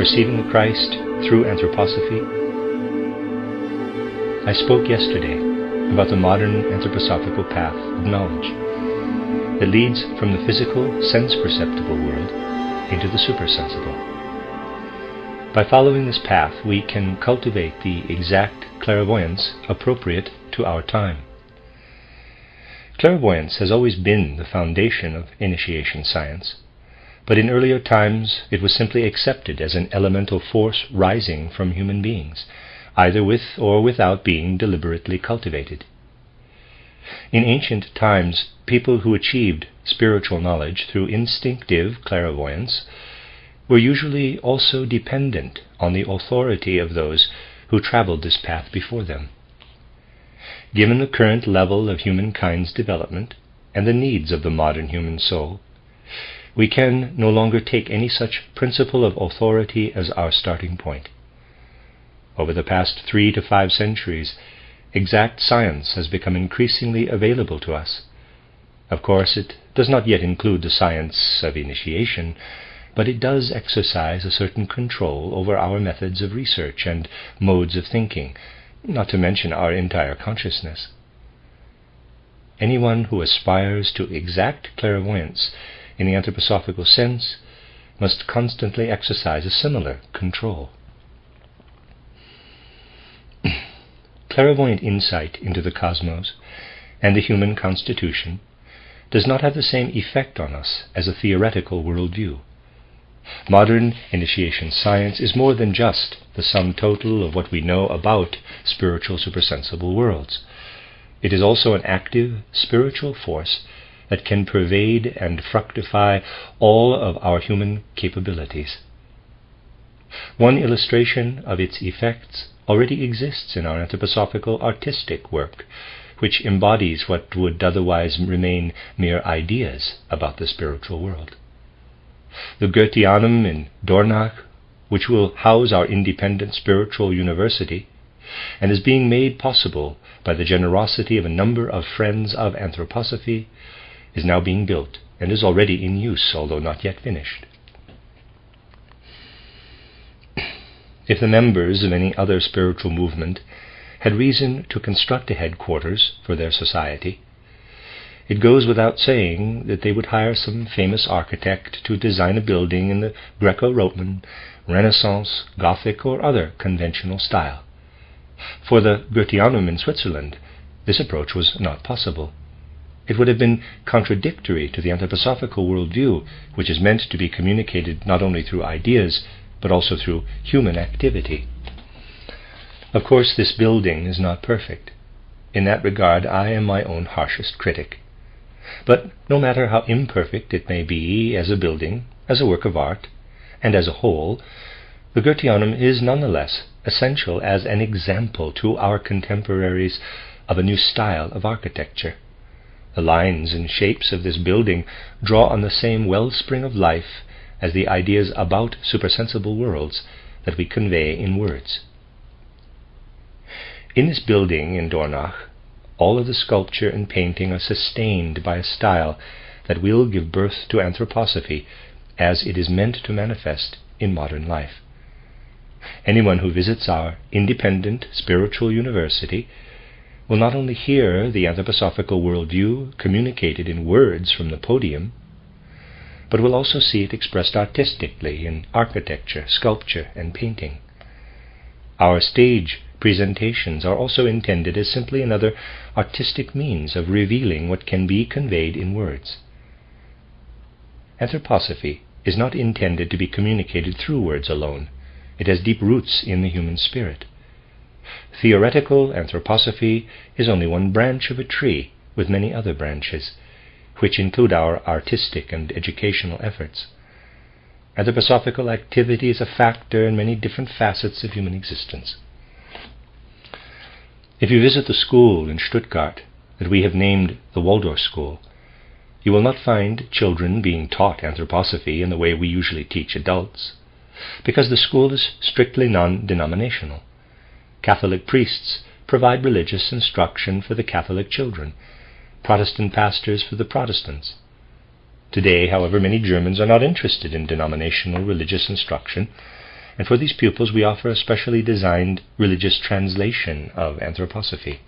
Perceiving the Christ through Anthroposophy. I spoke yesterday about the modern anthroposophical path of knowledge that leads from the physical, sense-perceptible world into the supersensible. By following this path, we can cultivate the exact clairvoyance appropriate to our time. Clairvoyance has always been the foundation of initiation science, but in earlier times it was simply accepted as an elemental force rising from human beings, either with or without being deliberately cultivated. In ancient times, people who achieved spiritual knowledge through instinctive clairvoyance were usually also dependent on the authority of those who traveled this path before them. Given the current level of humankind's development and the needs of the modern human soul, we can no longer take any such principle of authority as our starting point. Over the past 3 to 5 centuries, exact science has become increasingly available to us. Of course, it does not yet include the science of initiation, but it does exercise a certain control over our methods of research and modes of thinking, not to mention our entire consciousness. Anyone who aspires to exact clairvoyance in the anthroposophical sense must constantly exercise a similar control. Clairvoyant insight into the cosmos and the human constitution does not have the same effect on us as a theoretical worldview. Modern initiation science is more than just the sum total of what we know about spiritual supersensible worlds. It is also an active spiritual force that can pervade and fructify all of our human capabilities. One illustration of its effects already exists in our anthroposophical artistic work, which embodies what would otherwise remain mere ideas about the spiritual world. The Goetheanum in Dornach, which will house our independent spiritual university, and is being made possible by the generosity of a number of friends of Anthroposophy, is now being built and is already in use, although not yet finished. If the members of any other spiritual movement had reason to construct a headquarters for their society, it goes without saying that they would hire some famous architect to design a building in the Greco-Roman, Renaissance, Gothic, or other conventional style. For the Goetheanum in Switzerland, this approach was not possible. It would have been contradictory to the anthroposophical worldview, which is meant to be communicated not only through ideas, but also through human activity. Of course, this building is not perfect. In that regard, I am my own harshest critic. But no matter how imperfect it may be as a building, as a work of art, and as a whole, the Goetheanum is nonetheless essential as an example to our contemporaries of a new style of architecture. The lines and shapes of this building draw on the same wellspring of life as the ideas about supersensible worlds that we convey in words. In this building in Dornach, all of the sculpture and painting are sustained by a style that will give birth to anthroposophy as it is meant to manifest in modern life. Anyone who visits our independent spiritual university will not only hear the anthroposophical worldview communicated in words from the podium, but will also see it expressed artistically in architecture, sculpture, and painting. Our stage presentations are also intended as simply another artistic means of revealing what can be conveyed in words. Anthroposophy is not intended to be communicated through words alone. It has deep roots in the human spirit. Theoretical anthroposophy is only one branch of a tree with many other branches, which include our artistic and educational efforts. Anthroposophical activity is a factor in many different facets of human existence. If you visit the school in Stuttgart that we have named the Waldorf School, you will not find children being taught anthroposophy in the way we usually teach adults, because the school is strictly non-denominational. Catholic priests provide religious instruction for the Catholic children, Protestant pastors for the Protestants. Today, however, many Germans are not interested in denominational religious instruction, and for these pupils we offer a specially designed religious translation of Anthroposophy.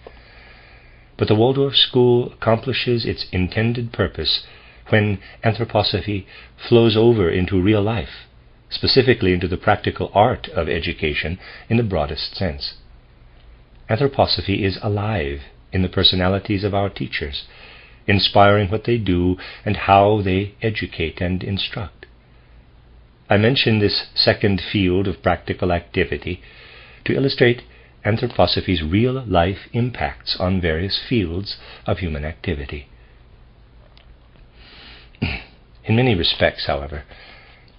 But the Waldorf school accomplishes its intended purpose when Anthroposophy flows over into real life, specifically into the practical art of education in the broadest sense. Anthroposophy is alive in the personalities of our teachers, inspiring what they do and how they educate and instruct. I mention this second field of practical activity to illustrate Anthroposophy's real-life impacts on various fields of human activity. In many respects, however,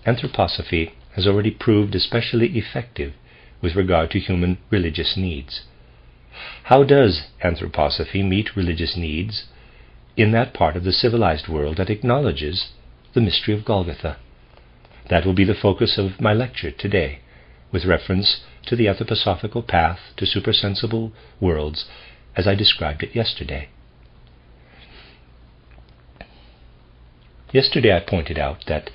Anthroposophy has already proved especially effective with regard to human religious needs. How does Anthroposophy meet religious needs in that part of the civilized world that acknowledges the mystery of Golgotha? That will be the focus of my lecture today, with reference to the anthroposophical path to supersensible worlds as I described it yesterday. Yesterday I pointed out that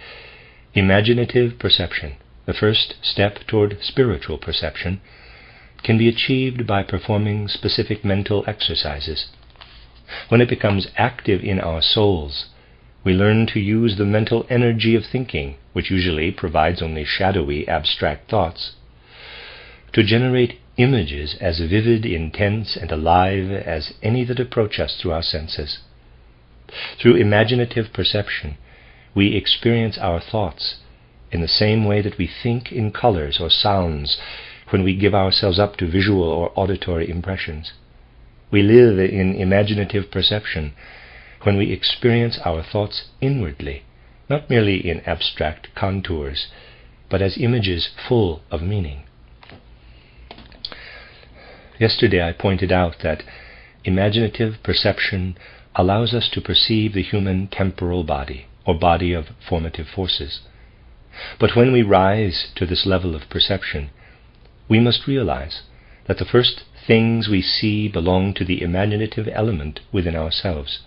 imaginative perception, the first step toward spiritual perception, can be achieved by performing specific mental exercises. When it becomes active in our souls, we learn to use the mental energy of thinking, which usually provides only shadowy, abstract thoughts, to generate images as vivid, intense, and alive as any that approach us through our senses. Through imaginative perception, we experience our thoughts in the same way that we think in colors or sounds when we give ourselves up to visual or auditory impressions. We live in imaginative perception when we experience our thoughts inwardly, not merely in abstract contours, but as images full of meaning. Yesterday I pointed out that imaginative perception allows us to perceive the human temporal body, or body of formative forces. But when we rise to this level of perception, we must realize that the first things we see belong to the imaginative element within ourselves.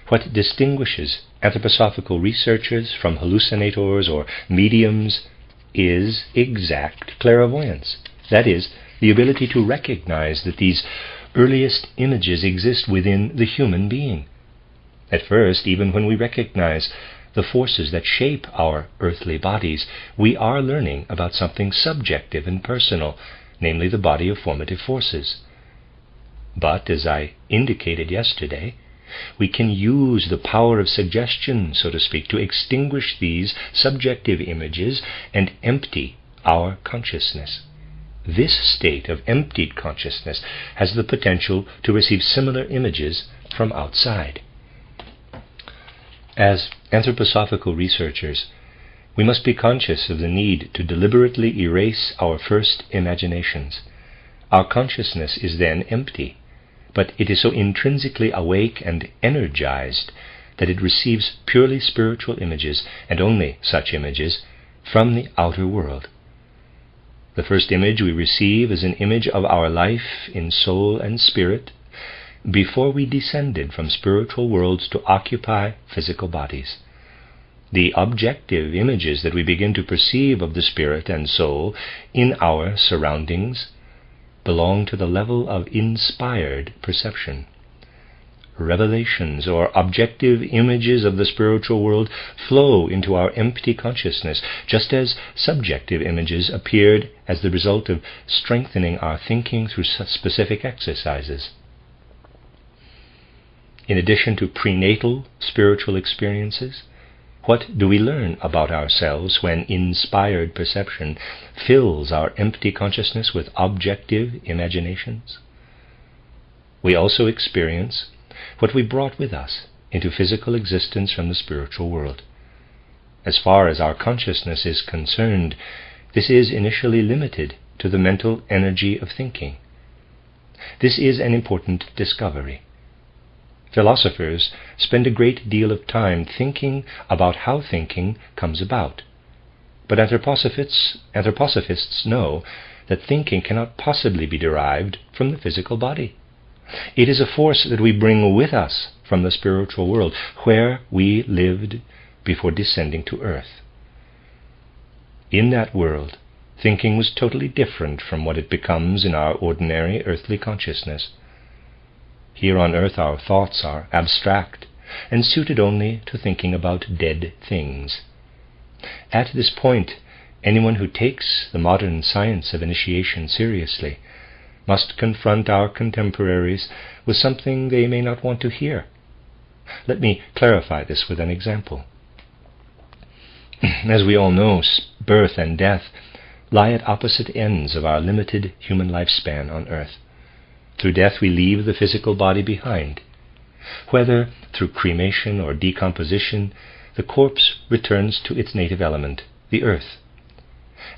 What distinguishes anthroposophical researchers from hallucinators or mediums is exact clairvoyance. That is, the ability to recognize that these earliest images exist within the human being. At first, even when we recognize the forces that shape our earthly bodies, we are learning about something subjective and personal, namely the body of formative forces. But, as I indicated yesterday, we can use the power of suggestion, so to speak, to extinguish these subjective images and empty our consciousness. This state of emptied consciousness has the potential to receive similar images from outside. As anthroposophical researchers, we must be conscious of the need to deliberately erase our first imaginations. Our consciousness is then empty, but it is so intrinsically awake and energized that it receives purely spiritual images, and only such images, from the outer world. The first image we receive is an image of our life in soul and spirit before we descended from spiritual worlds to occupy physical bodies. The objective images that we begin to perceive of the spirit and soul in our surroundings belong to the level of inspired perception. Revelations or objective images of the spiritual world flow into our empty consciousness, just as subjective images appeared as the result of strengthening our thinking through specific exercises. In addition to prenatal spiritual experiences, what do we learn about ourselves when inspired perception fills our empty consciousness with objective imaginations? We also experience what we brought with us into physical existence from the spiritual world. As far as our consciousness is concerned, this is initially limited to the mental energy of thinking. This is an important discovery. Philosophers spend a great deal of time thinking about how thinking comes about. But anthroposophists know that thinking cannot possibly be derived from the physical body. It is a force that we bring with us from the spiritual world, where we lived before descending to earth. In that world, thinking was totally different from what it becomes in our ordinary earthly consciousness. Here on earth our thoughts are abstract and suited only to thinking about dead things. At this point, anyone who takes the modern science of initiation seriously must confront our contemporaries with something they may not want to hear. Let me clarify this with an example. As we all know, birth and death lie at opposite ends of our limited human lifespan on earth. Through death we leave the physical body behind. Whether through cremation or decomposition, the corpse returns to its native element, the earth.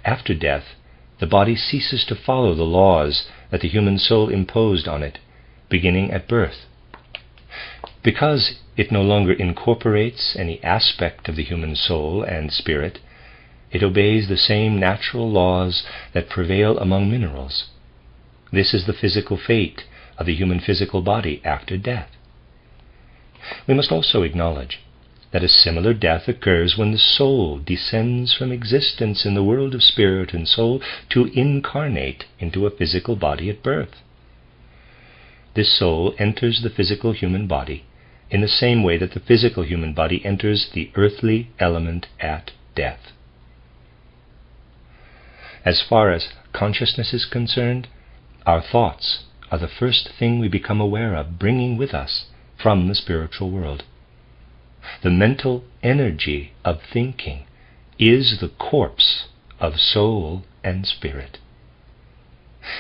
After death, the body ceases to follow the laws that the human soul imposed on it, beginning at birth. Because it no longer incorporates any aspect of the human soul and spirit, it obeys the same natural laws that prevail among minerals. This is the physical fate of the human physical body after death. We must also acknowledge that a similar death occurs when the soul descends from existence in the world of spirit and soul to incarnate into a physical body at birth. This soul enters the physical human body in the same way that the physical human body enters the earthly element at death. As far as consciousness is concerned, our thoughts are the first thing we become aware of, bringing with us from the spiritual world. The mental energy of thinking is the corpse of soul and spirit.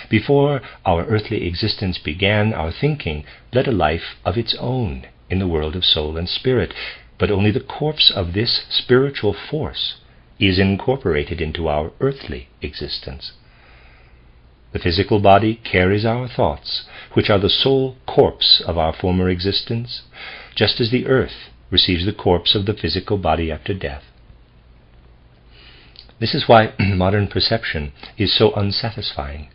Before our earthly existence began, our thinking led a life of its own in the world of soul and spirit, but only the corpse of this spiritual force is incorporated into our earthly existence. The physical body carries our thoughts, which are the sole corpse of our former existence, just as the earth receives the corpse of the physical body after death. This is why modern perception is so unsatisfying.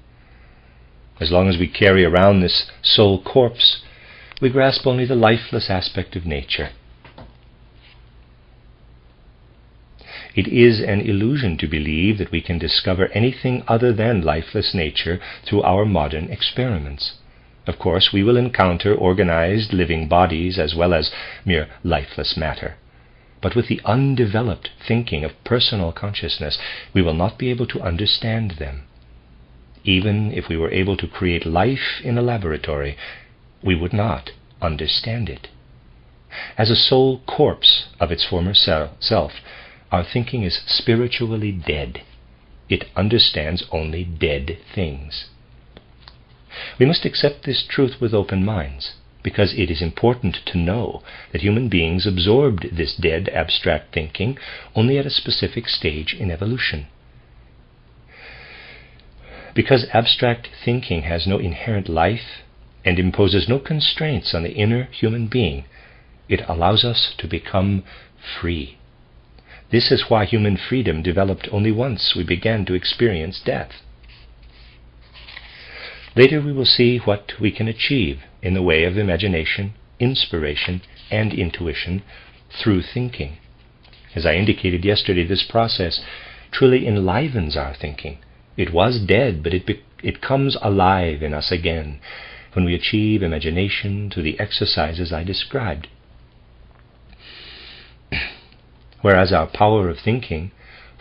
As long as we carry around this soul corpse, we grasp only the lifeless aspect of nature. It is an illusion to believe that we can discover anything other than lifeless nature through our modern experiments. Of course, we will encounter organized living bodies as well as mere lifeless matter. But with the undeveloped thinking of personal consciousness, we will not be able to understand them. Even if we were able to create life in a laboratory, we would not understand it. As a soul corpse of its former self, our thinking is spiritually dead. It understands only dead things. We must accept this truth with open minds, because it is important to know that human beings absorbed this dead abstract thinking only at a specific stage in evolution. Because abstract thinking has no inherent life and imposes no constraints on the inner human being, it allows us to become free. This is why human freedom developed only once we began to experience death. Later we will see what we can achieve in the way of imagination, inspiration, and intuition through thinking. As I indicated yesterday, this process truly enlivens our thinking. It was dead, but it comes alive in us again when we achieve imagination through the exercises I described. Whereas our power of thinking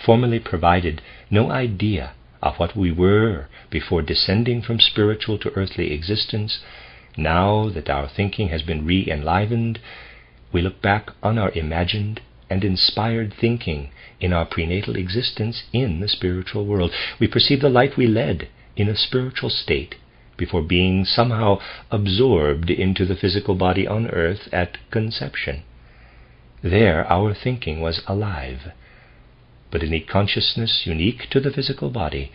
formerly provided no idea of what we were before descending from spiritual to earthly existence, now that our thinking has been re-enlivened, we look back on our imagined and inspired thinking in our prenatal existence in the spiritual world. We perceive the life we led in a spiritual state before being somehow absorbed into the physical body on earth at conception. There our thinking was alive, but in a consciousness unique to the physical body,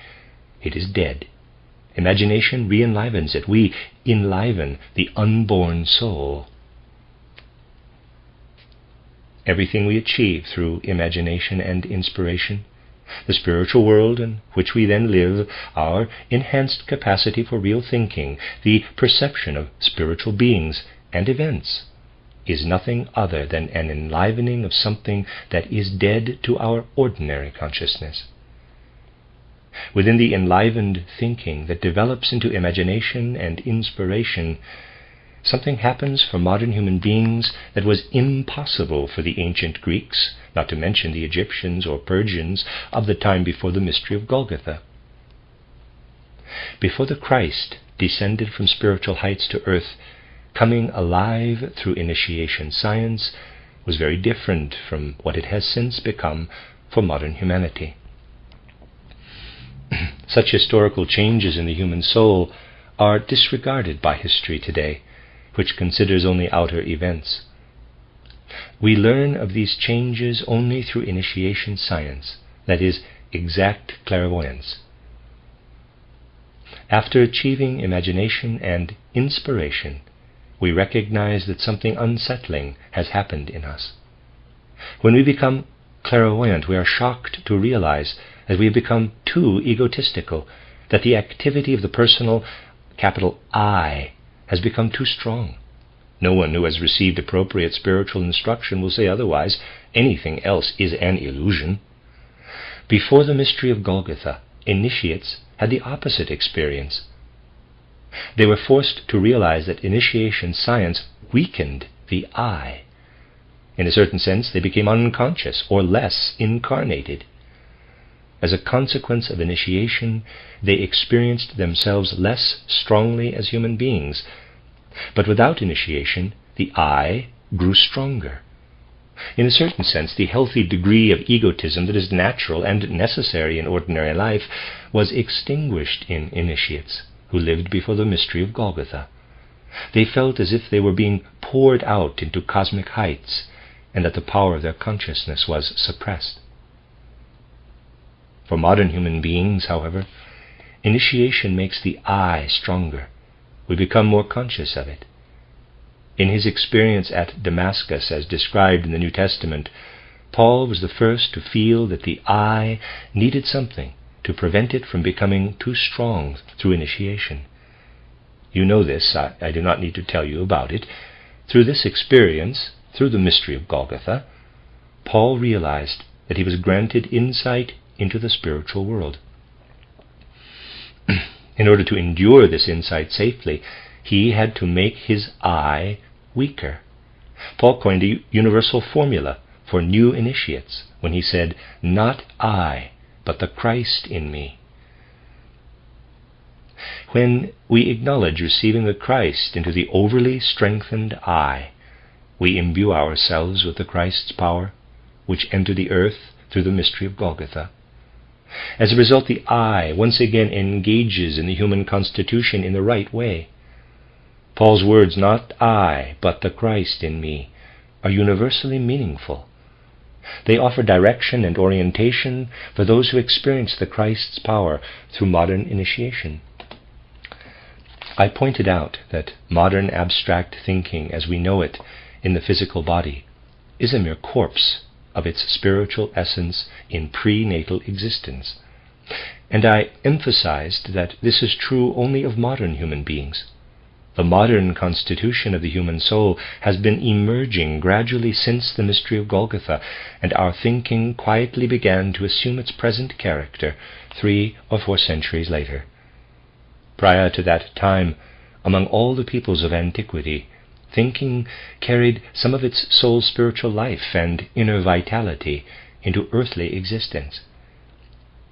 it is dead. Imagination re-enlivens it. We enliven the unborn soul. Everything we achieve through imagination and inspiration, the spiritual world in which we then live, our enhanced capacity for real thinking, the perception of spiritual beings and events, is nothing other than an enlivening of something that is dead to our ordinary consciousness. Within the enlivened thinking that develops into imagination and inspiration, something happens for modern human beings that was impossible for the ancient Greeks, not to mention the Egyptians or Persians of the time before the mystery of Golgotha. Before the Christ descended from spiritual heights to earth, coming alive through initiation science was very different from what it has since become for modern humanity. Such historical changes in the human soul are disregarded by history today, which considers only outer events. We learn of these changes only through initiation science, that is, exact clairvoyance. After achieving imagination and inspiration, we recognize that something unsettling has happened in us. When we become clairvoyant, we are shocked to realize that we have become too egotistical, that the activity of the personal, capital I, has become too strong. No one who has received appropriate spiritual instruction will say otherwise. Anything else is an illusion. Before the mystery of Golgotha, initiates had the opposite experience. They were forced to realize that initiation science weakened the I. In a certain sense, they became unconscious or less incarnated. As a consequence of initiation, they experienced themselves less strongly as human beings. But without initiation, the I grew stronger. In a certain sense, the healthy degree of egotism that is natural and necessary in ordinary life was extinguished in initiates who lived before the mystery of Golgotha. They felt as if they were being poured out into cosmic heights, and that the power of their consciousness was suppressed. For modern human beings, however, initiation makes the I stronger. We become more conscious of it. In his experience at Damascus, as described in the New Testament, Paul was the first to feel that the I needed something to prevent it from becoming too strong through initiation. You know this, I do not need to tell you about it. Through this experience, through the mystery of Golgotha, Paul realized that he was granted insight into the spiritual world. In order to endure this insight safely, he had to make his I weaker. Paul coined a universal formula for new initiates when he said, "Not I, but the Christ in me." When we acknowledge receiving the Christ into the overly strengthened I, we imbue ourselves with the Christ's power, which entered the earth through the mystery of Golgotha. As a result, the I once again engages in the human constitution in the right way. Paul's words, "Not I, but the Christ in me," are universally meaningful. They offer direction and orientation for those who experience the Christ's power through modern initiation. I pointed out that modern abstract thinking as we know it in the physical body is a mere corpse of its spiritual essence in prenatal existence. And I emphasized that this is true only of modern human beings. The modern constitution of the human soul has been emerging gradually since the mystery of Golgotha, and our thinking quietly began to assume its present character 3 or 4 centuries later. Prior to that time, among all the peoples of antiquity, thinking carried some of its soul's spiritual life and inner vitality into earthly existence.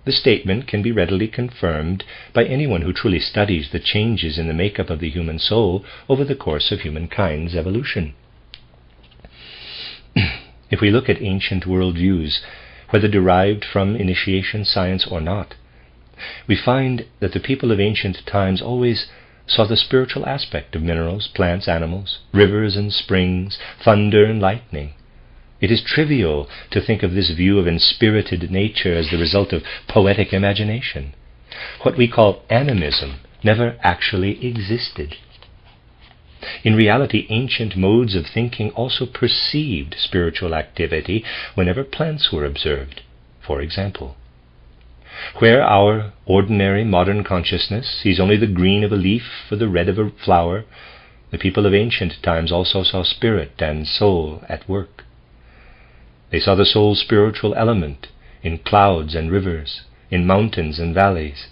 The statement can be readily confirmed by anyone who truly studies the changes in the makeup of the human soul over the course of humankind's evolution. If we look at ancient worldviews, whether derived from initiation science or not, we find that the people of ancient times always saw the spiritual aspect of minerals, plants, animals, rivers and springs, thunder and lightning. It is trivial to think of this view of inspirited nature as the result of poetic imagination. What we call animism never actually existed. In reality, ancient modes of thinking also perceived spiritual activity whenever plants were observed, for example. Where our ordinary modern consciousness sees only the green of a leaf or the red of a flower, the people of ancient times also saw spirit and soul at work. They saw the soul's spiritual element in clouds and rivers, in mountains and valleys.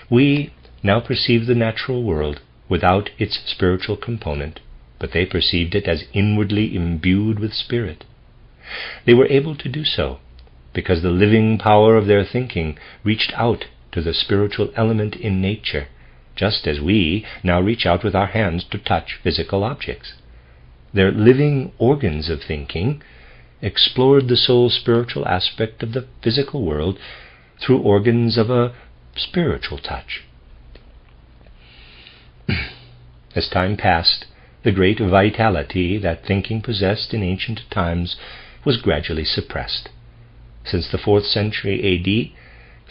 We now perceive the natural world without its spiritual component, but they perceived it as inwardly imbued with spirit. They were able to do so because the living power of their thinking reached out to the spiritual element in nature, just as we now reach out with our hands to touch physical objects. Their living organs of thinking explored the soul's spiritual aspect of the physical world through organs of a spiritual touch. As time passed, the great vitality that thinking possessed in ancient times was gradually suppressed. Since the 4th century A.D.,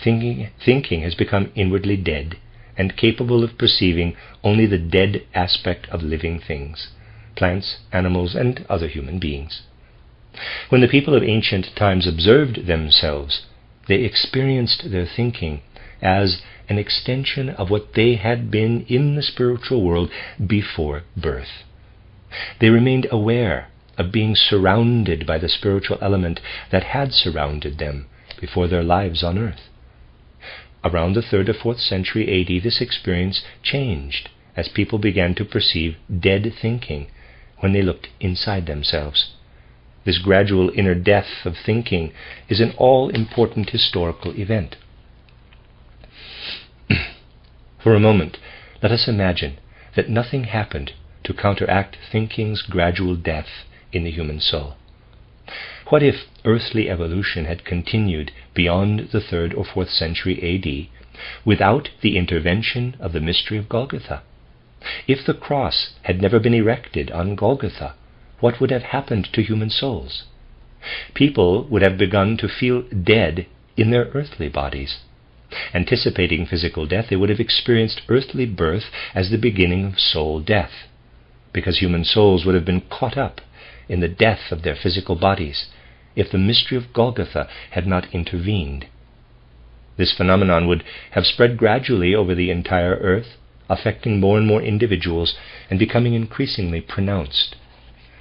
thinking has become inwardly dead and capable of perceiving only the dead aspect of living things, plants, animals, and other human beings. When the people of ancient times observed themselves, they experienced their thinking as an extension of what they had been in the spiritual world before birth. They remained aware of being surrounded by the spiritual element that had surrounded them before their lives on earth. Around the 3rd or 4th century A.D., this experience changed as people began to perceive dead thinking when they looked inside themselves. This gradual inner death of thinking is an all-important historical event. For a moment, let us imagine that nothing happened to counteract thinking's gradual death in the human soul. What if earthly evolution had continued beyond the 3rd or 4th century A.D. without the intervention of the mystery of Golgotha? If the cross had never been erected on Golgotha, what would have happened to human souls? People would have begun to feel dead in their earthly bodies. Anticipating physical death, they would have experienced earthly birth as the beginning of soul death, because human souls would have been caught up in the death of their physical bodies if the mystery of Golgotha had not intervened. This phenomenon would have spread gradually over the entire earth, affecting more and more individuals and becoming increasingly pronounced.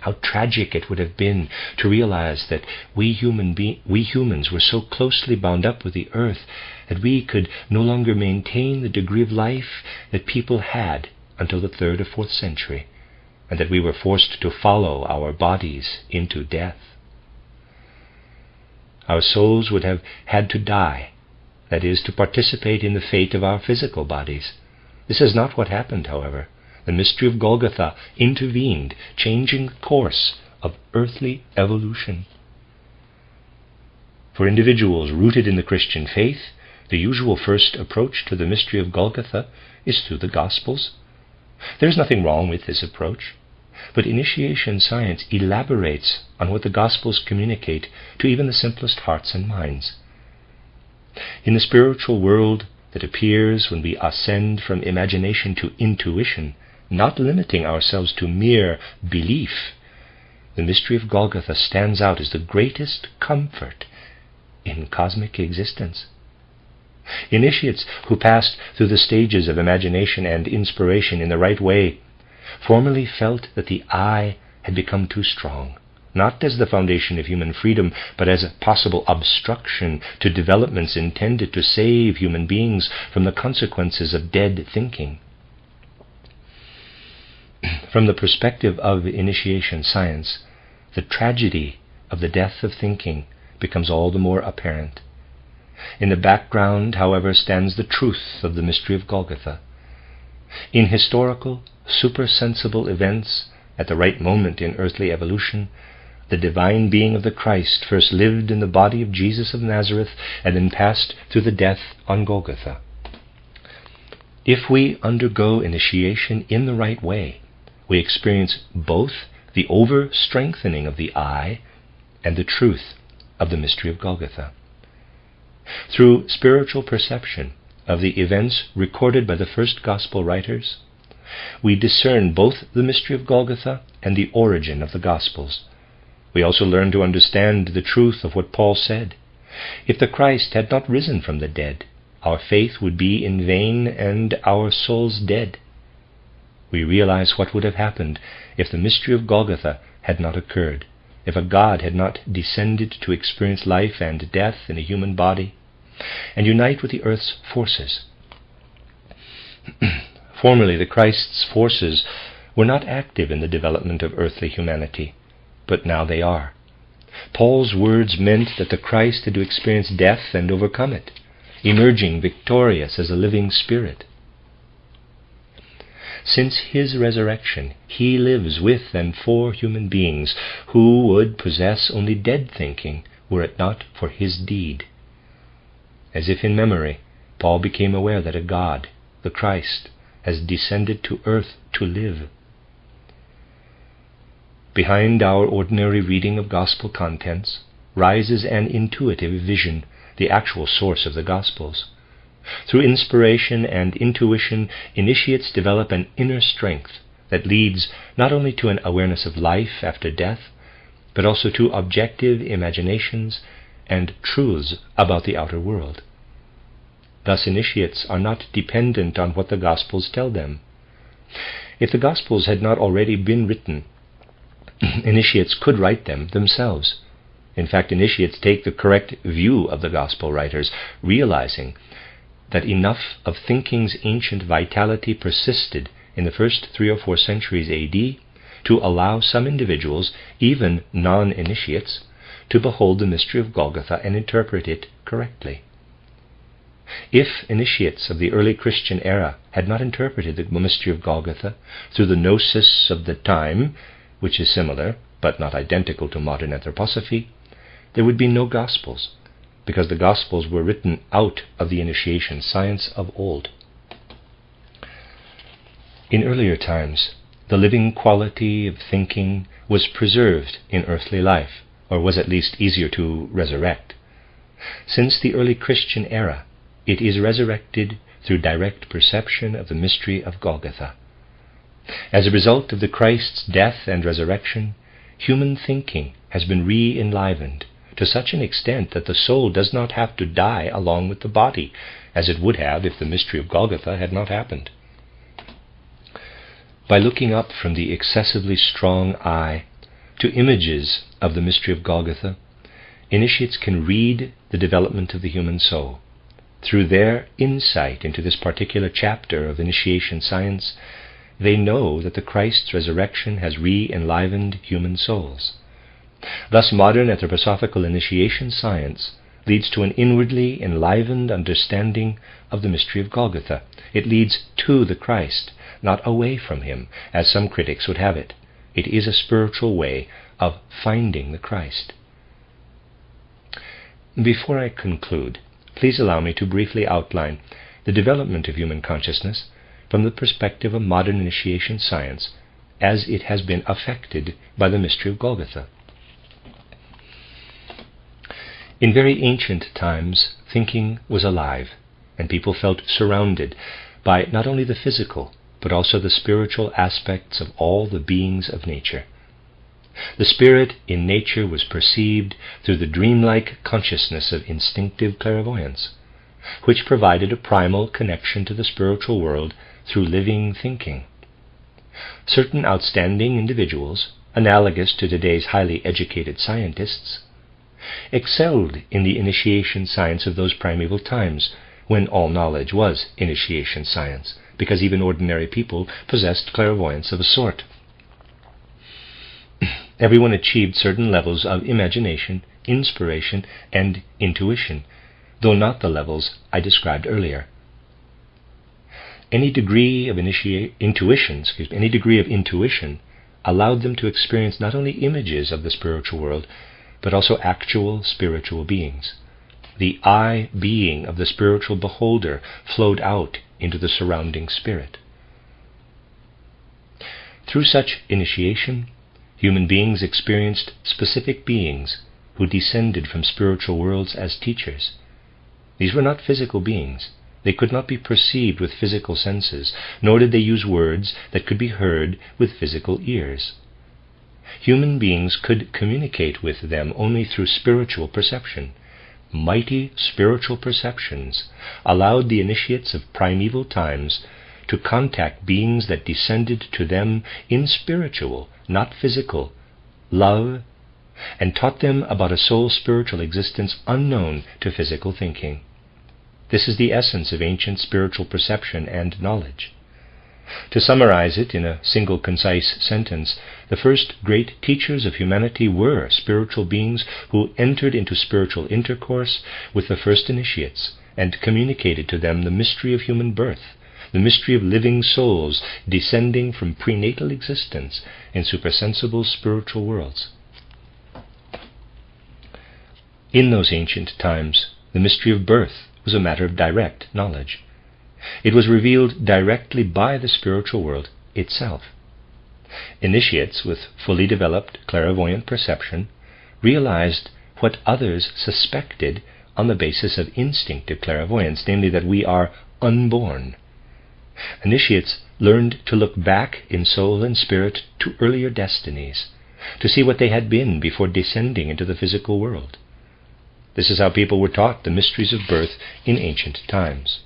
How tragic it would have been to realize that we humans were so closely bound up with the earth that we could no longer maintain the degree of life that people had until the 3rd or 4th century, and that we were forced to follow our bodies into death. Our souls would have had to die, that is, to participate in the fate of our physical bodies. This is not what happened, however. The mystery of Golgotha intervened, changing the course of earthly evolution. For individuals rooted in the Christian faith, the usual first approach to the mystery of Golgotha is through the Gospels. There is nothing wrong with this approach, but initiation science elaborates on what the Gospels communicate to even the simplest hearts and minds. In the spiritual world that appears when we ascend from imagination to intuition, not limiting ourselves to mere belief, the mystery of Golgotha stands out as the greatest comfort in cosmic existence. Initiates who passed through the stages of imagination and inspiration in the right way formerly felt that the I had become too strong, not as the foundation of human freedom, but as a possible obstruction to developments intended to save human beings from the consequences of dead thinking. From the perspective of initiation science, the tragedy of the death of thinking becomes all the more apparent. In the background, however, stands the truth of the mystery of Golgotha. In historical, supersensible events, at the right moment in earthly evolution, the divine being of the Christ first lived in the body of Jesus of Nazareth and then passed through the death on Golgotha. If we undergo initiation in the right way, we experience both the over-strengthening of the I and the truth of the mystery of Golgotha. Through spiritual perception of the events recorded by the first Gospel writers, we discern both the mystery of Golgotha and the origin of the Gospels. We also learn to understand the truth of what Paul said. If the Christ had not risen from the dead, our faith would be in vain and our souls dead. We realize what would have happened if the mystery of Golgotha had not occurred, if a god had not descended to experience life and death in a human body and unite with the earth's forces. Formerly, the Christ's forces were not active in the development of earthly humanity, but now they are. Paul's words meant that the Christ had to experience death and overcome it, emerging victorious as a living spirit. Since his resurrection, he lives with and for human beings who would possess only dead thinking were it not for his deed. As if in memory, Paul became aware that a God, the Christ, has descended to earth to live. Behind our ordinary reading of gospel contents rises an intuitive vision, the actual source of the Gospels. Through inspiration and intuition, initiates develop an inner strength that leads not only to an awareness of life after death, but also to objective imaginations and truths about the outer world. Thus, initiates are not dependent on what the Gospels tell them. If the Gospels had not already been written, initiates could write them themselves. In fact, initiates take the correct view of the Gospel writers, realizing that enough of thinking's ancient vitality persisted in the first 3 or 4 centuries A.D. to allow some individuals, even non-initiates, to behold the mystery of Golgotha and interpret it correctly. If initiates of the early Christian era had not interpreted the mystery of Golgotha through the gnosis of the time, which is similar but not identical to modern anthroposophy, there would be no Gospels, because the Gospels were written out of the initiation science of old. In earlier times, the living quality of thinking was preserved in earthly life, or was at least easier to resurrect. Since the early Christian era, it is resurrected through direct perception of the mystery of Golgotha. As a result of the Christ's death and resurrection, human thinking has been re-enlivened to such an extent that the soul does not have to die along with the body, as it would have if the mystery of Golgotha had not happened. By looking up from the excessively strong eye to images of the mystery of Golgotha, initiates can read the development of the human soul. Through their insight into this particular chapter of initiation science, they know that the Christ's resurrection has re-enlivened human souls. Thus, modern anthroposophical initiation science leads to an inwardly enlivened understanding of the mystery of Golgotha. It leads to the Christ, not away from him, as some critics would have it. It is a spiritual way of finding the Christ. Before I conclude, please allow me to briefly outline the development of human consciousness from the perspective of modern initiation science as it has been affected by the mystery of Golgotha. In very ancient times, thinking was alive, and people felt surrounded by not only the physical, but also the spiritual aspects of all the beings of nature. The spirit in nature was perceived through the dreamlike consciousness of instinctive clairvoyance, which provided a primal connection to the spiritual world through living thinking. Certain outstanding individuals, analogous to today's highly educated scientists, excelled in the initiation science of those primeval times, when all knowledge was initiation science, because even ordinary people possessed clairvoyance of a sort. Everyone achieved certain levels of imagination, inspiration, and intuition, though not the levels I described earlier. Any degree of intuition allowed them to experience not only images of the spiritual world, but also actual spiritual beings. The I being of the spiritual beholder flowed out into the surrounding spirit. Through such initiation, human beings experienced specific beings who descended from spiritual worlds as teachers. These were not physical beings. They could not be perceived with physical senses, nor did they use words that could be heard with physical ears. Human beings could communicate with them only through spiritual perception. Mighty spiritual perceptions allowed the initiates of primeval times to contact beings that descended to them in spiritual, not physical, love, and taught them about a soul spiritual existence unknown to physical thinking. This is the essence of ancient spiritual perception and knowledge. To summarize it in a single concise sentence, the first great teachers of humanity were spiritual beings who entered into spiritual intercourse with the first initiates and communicated to them the mystery of human birth, the mystery of living souls descending from prenatal existence in supersensible spiritual worlds. In those ancient times, the mystery of birth was a matter of direct knowledge. It was revealed directly by the spiritual world itself. Initiates with fully developed clairvoyant perception realized what others suspected on the basis of instinctive clairvoyance, namely that we are unborn. Initiates learned to look back in soul and spirit to earlier destinies, to see what they had been before descending into the physical world. This is how people were taught the mysteries of birth in ancient times.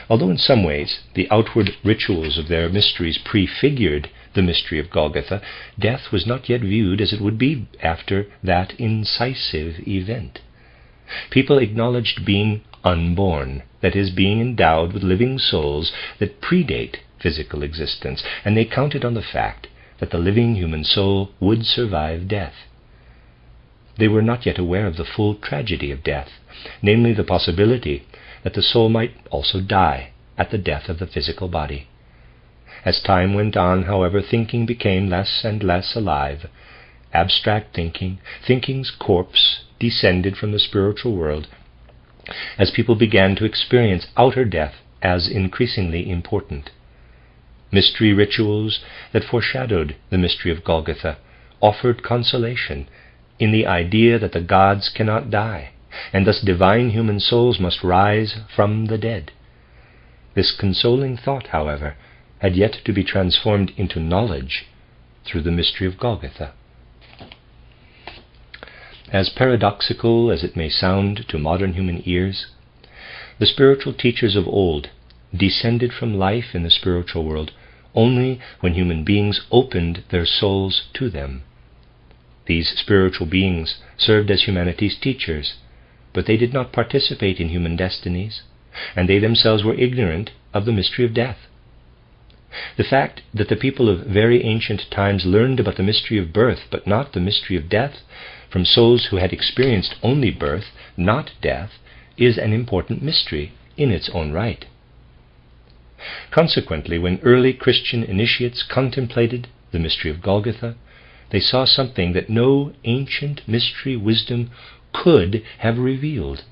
Although in some ways the outward rituals of their mysteries prefigured the mystery of Golgotha, death was not yet viewed as it would be after that incisive event. People acknowledged being unborn, that is, being endowed with living souls that predate physical existence, and they counted on the fact that the living human soul would survive death. They were not yet aware of the full tragedy of death, namely the possibility that the soul might also die at the death of the physical body. As time went on, however, thinking became less and less alive. Abstract thinking, thinking's corpse, descended from the spiritual world as people began to experience outer death as increasingly important. Mystery rituals that foreshadowed the mystery of Golgotha offered consolation in the idea that the gods cannot die, and thus divine human souls must rise from the dead. This consoling thought, however, had yet to be transformed into knowledge through the mystery of Golgotha. As paradoxical as it may sound to modern human ears, the spiritual teachers of old descended from life in the spiritual world only when human beings opened their souls to them. These spiritual beings served as humanity's teachers, but they did not participate in human destinies, and they themselves were ignorant of the mystery of death. The fact that the people of very ancient times learned about the mystery of birth, but not the mystery of death, from souls who had experienced only birth, not death, is an important mystery in its own right. Consequently, when early Christian initiates contemplated the mystery of Golgotha, they saw something that no ancient mystery wisdom could have revealed.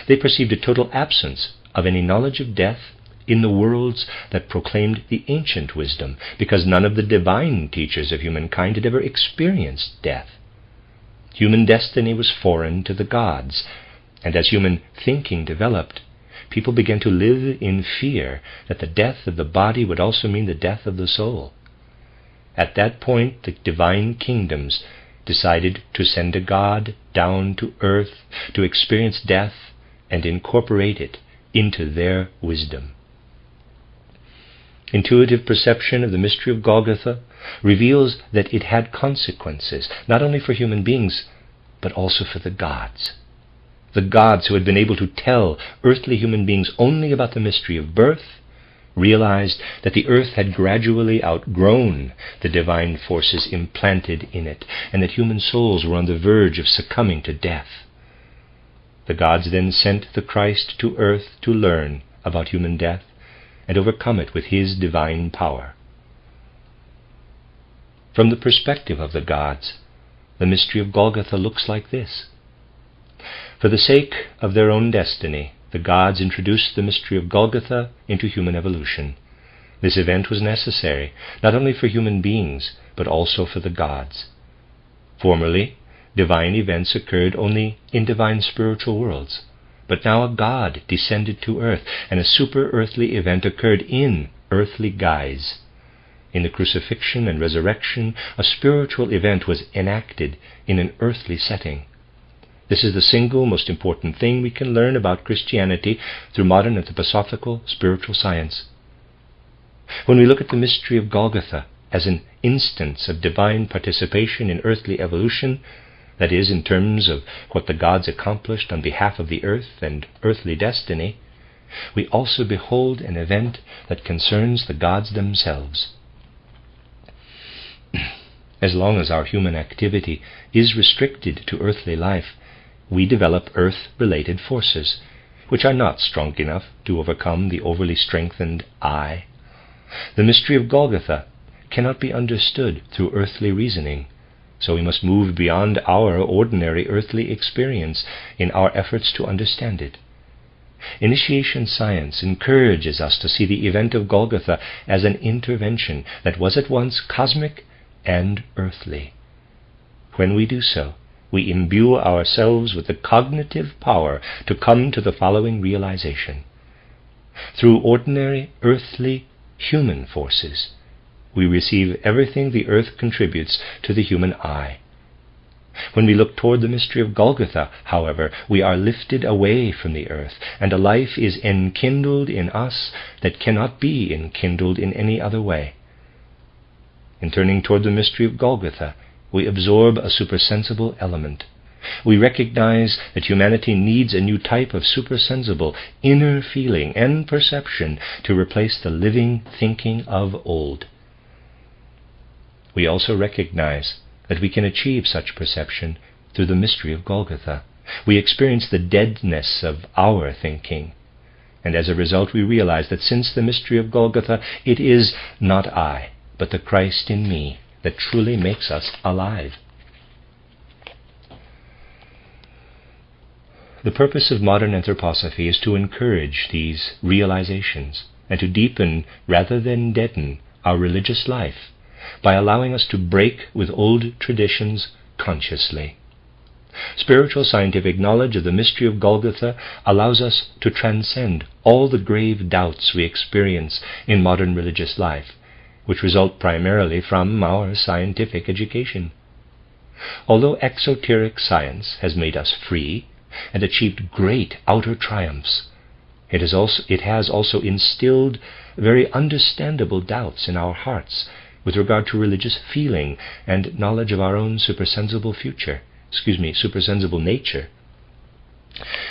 They perceived a total absence of any knowledge of death in the worlds that proclaimed the ancient wisdom, because none of the divine teachers of humankind had ever experienced death. Human destiny was foreign to the gods, and as human thinking developed, people began to live in fear that the death of the body would also mean the death of the soul. At that point, the divine kingdoms decided to send a god down to earth to experience death and incorporate it into their wisdom. Intuitive perception of the mystery of Golgotha reveals that it had consequences, not only for human beings, but also for the gods. The gods who had been able to tell earthly human beings only about the mystery of birth realized that the earth had gradually outgrown the divine forces implanted in it, and that human souls were on the verge of succumbing to death. The gods then sent the Christ to earth to learn about human death and overcome it with his divine power. From the perspective of the gods, the mystery of Golgotha looks like this. For the sake of their own destiny, the gods introduced the mystery of Golgotha into human evolution. This event was necessary, not only for human beings, but also for the gods. Formerly, divine events occurred only in divine spiritual worlds, but now a god descended to earth, and a super-earthly event occurred in earthly guise. In the crucifixion and resurrection, a spiritual event was enacted in an earthly setting. This is the single most important thing we can learn about Christianity through modern anthroposophical spiritual science. When we look at the mystery of Golgotha as an instance of divine participation in earthly evolution, that is, in terms of what the gods accomplished on behalf of the earth and earthly destiny, we also behold an event that concerns the gods themselves. As long as our human activity is restricted to earthly life, we develop earth-related forces, which are not strong enough to overcome the overly strengthened I. The mystery of Golgotha cannot be understood through earthly reasoning, so we must move beyond our ordinary earthly experience in our efforts to understand it. Initiation science encourages us to see the event of Golgotha as an intervention that was at once cosmic and earthly. When we do so, we imbue ourselves with the cognitive power to come to the following realization. Through ordinary earthly human forces, we receive everything the earth contributes to the human eye. When we look toward the mystery of Golgotha, however, we are lifted away from the earth, and a life is enkindled in us that cannot be enkindled in any other way. In turning toward the mystery of Golgotha, we absorb a supersensible element. We recognize that humanity needs a new type of supersensible inner feeling and perception to replace the living thinking of old. We also recognize that we can achieve such perception through the mystery of Golgotha. We experience the deadness of our thinking, and as a result we realize that since the mystery of Golgotha, it is not I, but the Christ in me that truly makes us alive. The purpose of modern anthroposophy is to encourage these realizations and to deepen rather than deaden our religious life by allowing us to break with old traditions consciously. Spiritual scientific knowledge of the mystery of Golgotha allows us to transcend all the grave doubts we experience in modern religious life, which result primarily from our scientific education. Although exoteric science has made us free and achieved great outer triumphs, it has also instilled very understandable doubts in our hearts with regard to religious feeling and knowledge of our own supersensible nature.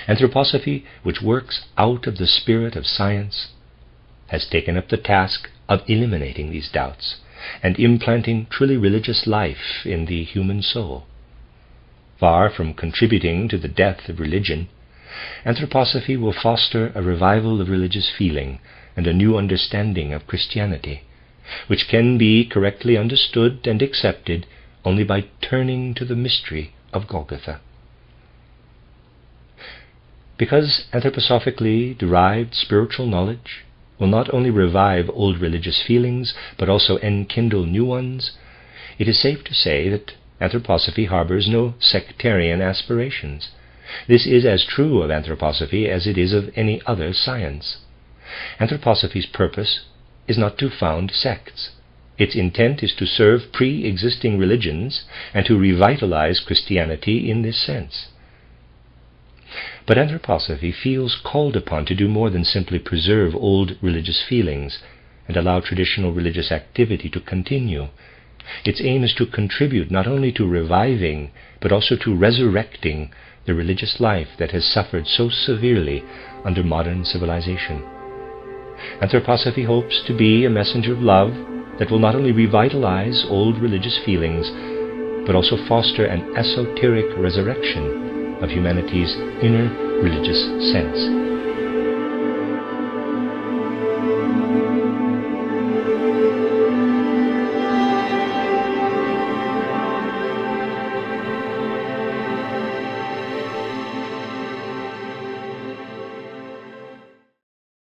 Anthroposophy, which works out of the spirit of science, has taken up the task of eliminating these doubts and implanting truly religious life in the human soul. Far from contributing to the death of religion, anthroposophy will foster a revival of religious feeling and a new understanding of Christianity, which can be correctly understood and accepted only by turning to the mystery of Golgotha. Because anthroposophically derived spiritual knowledge will not only revive old religious feelings, but also enkindle new ones, it is safe to say that anthroposophy harbors no sectarian aspirations. This is as true of anthroposophy as it is of any other science. Anthroposophy's purpose is not to found sects. Its intent is to serve pre-existing religions and to revitalize Christianity in this sense. But anthroposophy feels called upon to do more than simply preserve old religious feelings and allow traditional religious activity to continue. Its aim is to contribute not only to reviving, but also to resurrecting the religious life that has suffered so severely under modern civilization. Anthroposophy hopes to be a messenger of love that will not only revitalize old religious feelings, but also foster an esoteric resurrection of humanity's inner religious sense.